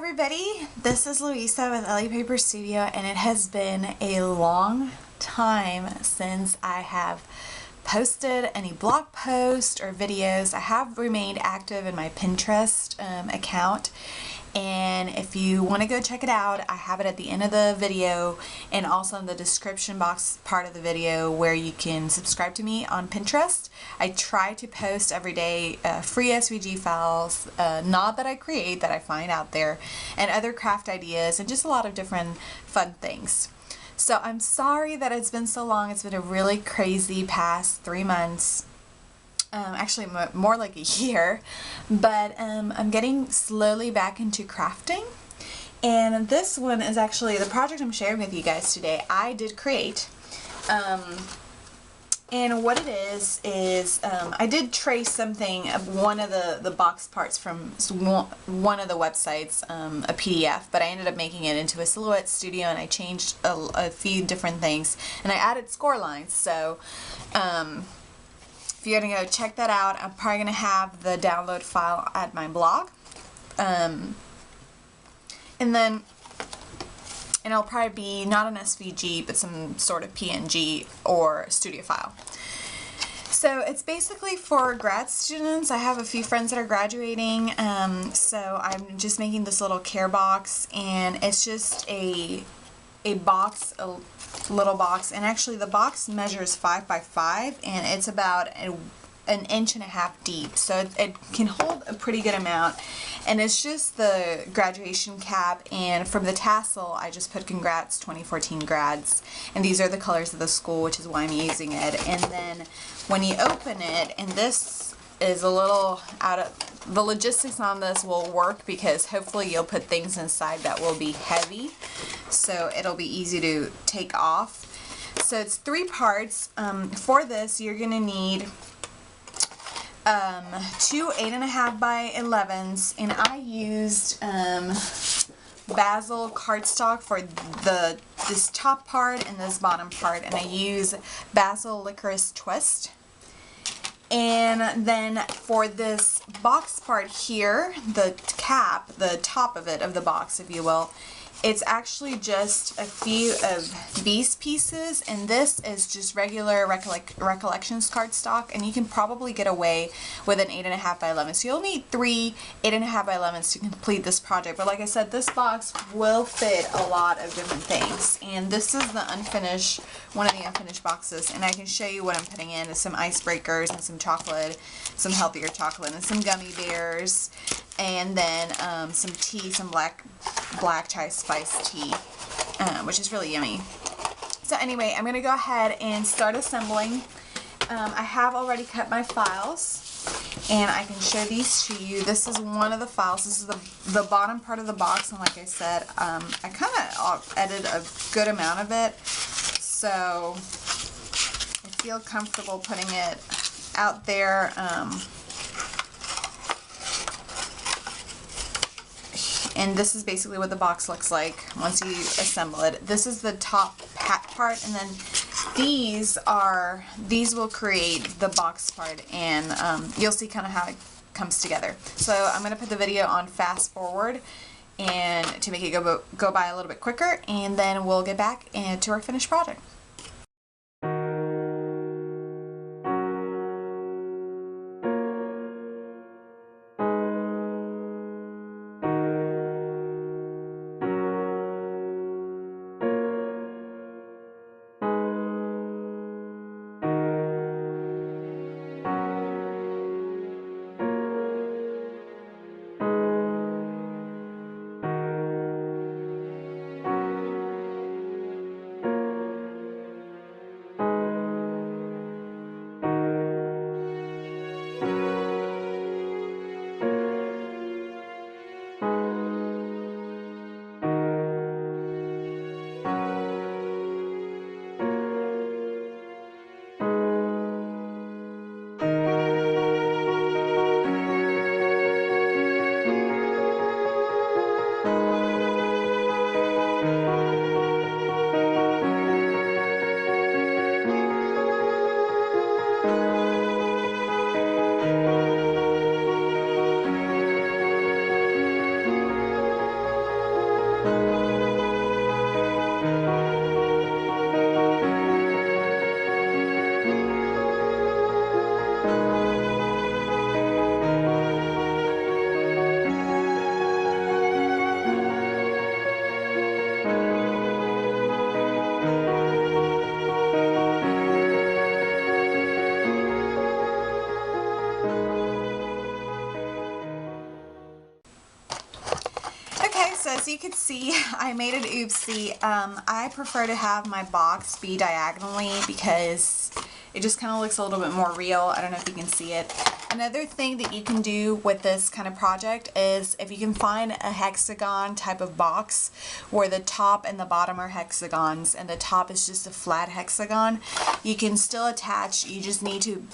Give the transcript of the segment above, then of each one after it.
everybody, this is Louisa with Ellie Paper Studio, and it has been a long time since I have posted any blog posts or videos. I have remained active in my Pinterest account, and if you want to go check it out, I have it at the end of the video and also in the description box part of the video where you can subscribe to me on Pinterest. I try to post every day free SVG files, not that I create, that I find out there, and other craft ideas and just a lot of different fun things. So I'm sorry that it's been so long. It's been a really crazy past 3 months. Actually more like a year, but I'm getting slowly back into crafting, and this one is actually the project I'm sharing with you guys today. I did create, and what it is I did trace something of one of the box parts from one of the websites, a PDF, but I ended up making it into a Silhouette Studio, and I changed a few different things, and I added score lines. So if you're going to go check that out, I'm probably going to have the download file at my blog. And it'll probably be not an SVG, but some sort of PNG or studio file. So it's basically for grad students. I have a few friends that are graduating, so I'm just making this little care box, and it's just a box, a little box, and actually the box measures 5 by 5, and it's about an 1.5 inches deep, so it can hold a pretty good amount. And it's just the graduation cap, and from the tassel I just put Congrats 2014 grads, and these are the colors of the school, which is why I'm using it. And then when you open it, and this is a little out of the logistics on this will work because hopefully you'll put things inside that will be heavy, so it'll be easy to take off. So it's 3 parts. For this you're gonna need 2 8.5 by 11s, and I used Bazzill cardstock for this top part and this bottom part, and I use Bazzill Licorice Twist. And then for this box part here, the cap, the top of it, of the box, if you will, it's actually just a few of these pieces, and this is just regular Recollections cardstock, and you can probably get away with an 8.5 by 11. So you'll need 3 8.5 by 11s to complete this project. But like I said, this box will fit a lot of different things, and this is the unfinished, one of the unfinished boxes, and I can show you what I'm putting in. Is some icebreakers and some chocolate, some healthier chocolate, and some gummy bears, and then some tea, some black chai spice tea, which is really yummy. So anyway, I'm going to go ahead and start assembling. I have already cut my files, and I can show these to you. This is one of the files. This is the bottom part of the box, and like I said, I kind of edited a good amount of it, so I feel comfortable putting it out there. And this is basically what the box looks like once you assemble it. This is the top part, and then these will create the box part, and you'll see kind of how it comes together. So I'm going to put the video on fast forward and to make it go by a little bit quicker, and then we'll get back into our finished project. as you can see, I made an oopsie. I prefer to have my box be diagonally because it just kind of looks a little bit more real. I don't know if you can see it. Another thing that you can do with this kind of project is if you can find a hexagon type of box where the top and the bottom are hexagons and the top is just a flat hexagon, you can still attach. You just need to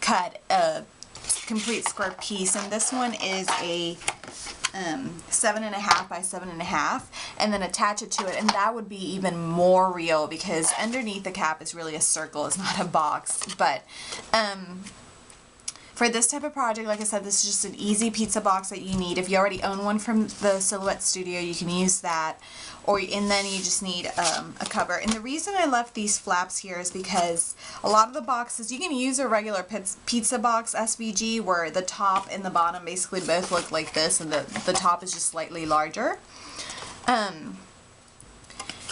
cut a complete square piece, and this one is a 7.5 by 7.5, and then attach it to it, and that would be even more real because underneath the cap is really a circle, it's not a box. But for this type of project, like I said, this is just an easy pizza box that you need. If you already own one from the Silhouette Studio, you can use that. And then you just need a cover. And the reason I left these flaps here is because a lot of the boxes, you can use a regular pizza box SVG where the top and the bottom basically both look like this, and the top is just slightly larger. And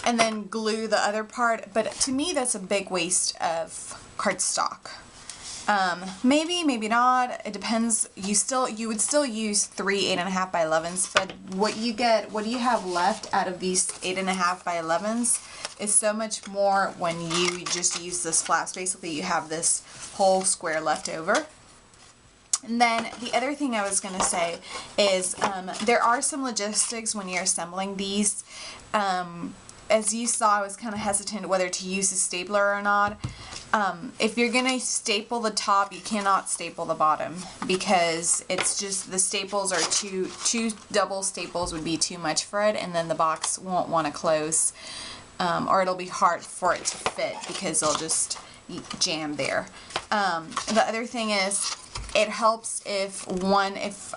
then glue the other part, but to me that's a big waste of cardstock. Maybe, maybe not. It depends. You would still use 3 8.5 by 11s, but what you have left out of these 8.5 by 11s is so much more when you just use this flaps. Basically, you have this whole square left over. And then the other thing I was going to say is there are some logistics when you're assembling these. As you saw, I was kind of hesitant whether to use a stapler or not. If you're going to staple the top, you cannot staple the bottom because it's just the staples are two double staples would be too much for it, and then the box won't want to close, or it'll be hard for it to fit because it'll just jam there. The other thing is it helps if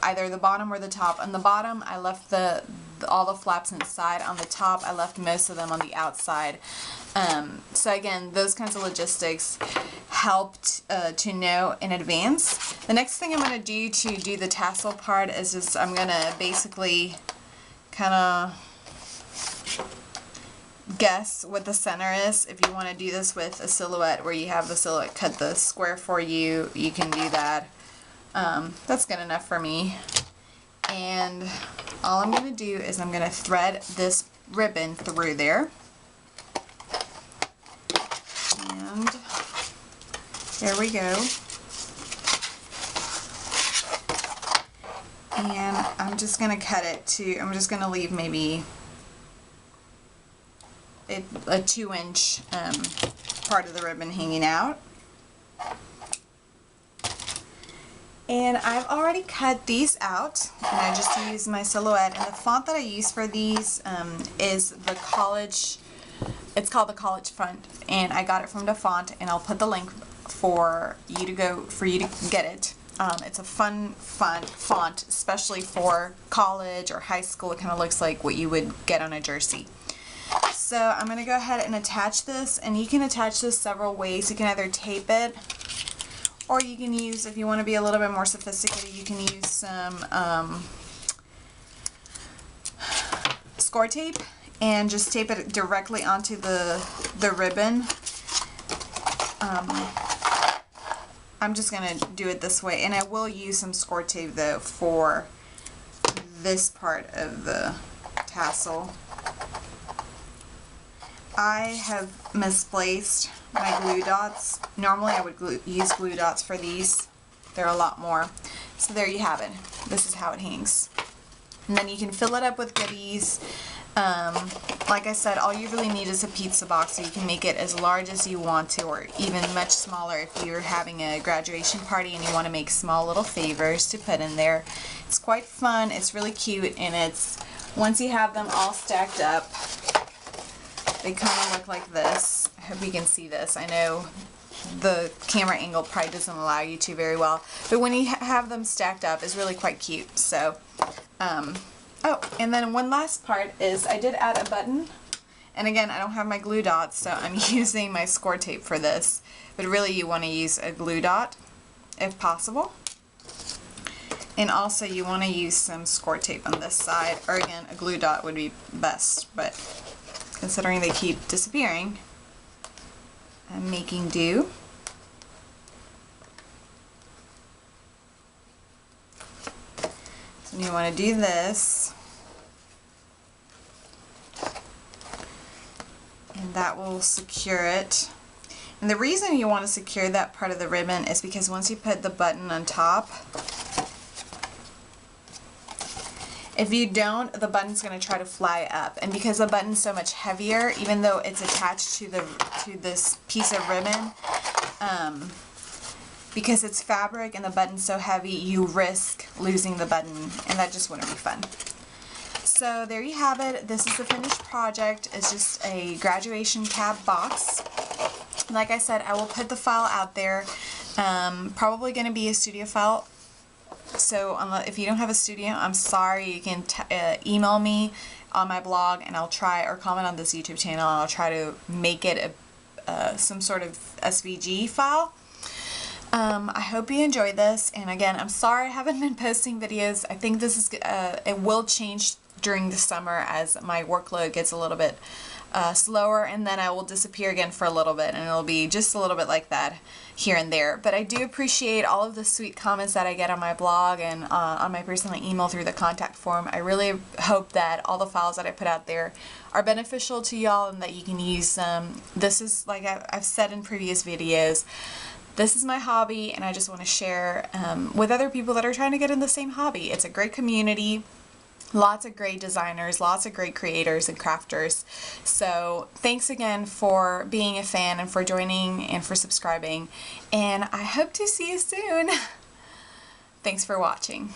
either the bottom or the top. On the bottom, I left all the flaps inside. On the top, I left most of them on the outside. So again, those kinds of logistics helped to know in advance. The next thing I'm going to do the tassel part is just I'm going to basically kind of guess what the center is. If you want to do this with a silhouette where you have the silhouette cut the square for you, you can do that. That's good enough for me. And all I'm going to do is I'm going to thread this ribbon through there. And there we go. And I'm just going to cut it to, I'm just going to leave maybe a 2-inch part of the ribbon hanging out. And I've already cut these out, and I just used my Silhouette. And the font that I use for these is the College. It's called the College font, and I got it from DaFont, and I'll put the link for you to get it. It's a fun font, especially for college or high school. It kind of looks like what you would get on a jersey. So I'm going to go ahead and attach this, and you can attach this several ways. You can either tape it, or you can use, if you want to be a little bit more sophisticated, you can use some score tape and just tape it directly onto the ribbon. I'm just going to do it this way, and I will use some score tape though for this part of the tassel. I have misplaced my glue dots. Normally I would use glue dots for these. They're a lot more. So there you have it. This is how it hangs. And then you can fill it up with goodies. Like I said, all you really need is a pizza box, so you can make it as large as you want to, or even much smaller if you're having a graduation party and you want to make small little favors to put in there. It's quite fun, it's really cute, and it's, once you have them all stacked up, they kind of look like this. I hope you can see this. I know the camera angle probably doesn't allow you to very well, but when you have them stacked up, it's really quite cute. So, oh, and then one last part is I did add a button, and again, I don't have my glue dots, so I'm using my score tape for this, but really you want to use a glue dot if possible. And also you want to use some score tape on this side, or again, a glue dot would be best, but considering they keep disappearing, I'm making do. So you want to do this. that will secure it. And the reason you want to secure that part of the ribbon is because once you put the button on top, if you don't, the button's going to try to fly up. And because the button's so much heavier, even though it's attached to this piece of ribbon, because it's fabric and the button's so heavy, you risk losing the button, and that just wouldn't be fun. So there you have it. This is the finished project. It's just a graduation cap box. Like I said, I will put the file out there. Probably going to be a studio file. So if you don't have a studio, I'm sorry. You can email me on my blog, and I'll try, or comment on this YouTube channel, and I'll try to make it some sort of SVG file. I hope you enjoyed this, and again, I'm sorry I haven't been posting videos. I think this is it will change during the summer as my workload gets a little bit slower, and then I will disappear again for a little bit, and it'll be just a little bit like that here and there. But I do appreciate all of the sweet comments that I get on my blog and on my personal email through the contact form. I really hope that all the files that I put out there are beneficial to y'all and that you can use them. This is, like I've said in previous videos, this is my hobby, and I just want to share with other people that are trying to get in the same hobby. It's a great community. Lots of great designers, lots of great creators and crafters. So thanks again for being a fan and for joining and for subscribing. And I hope to see you soon. Thanks for watching.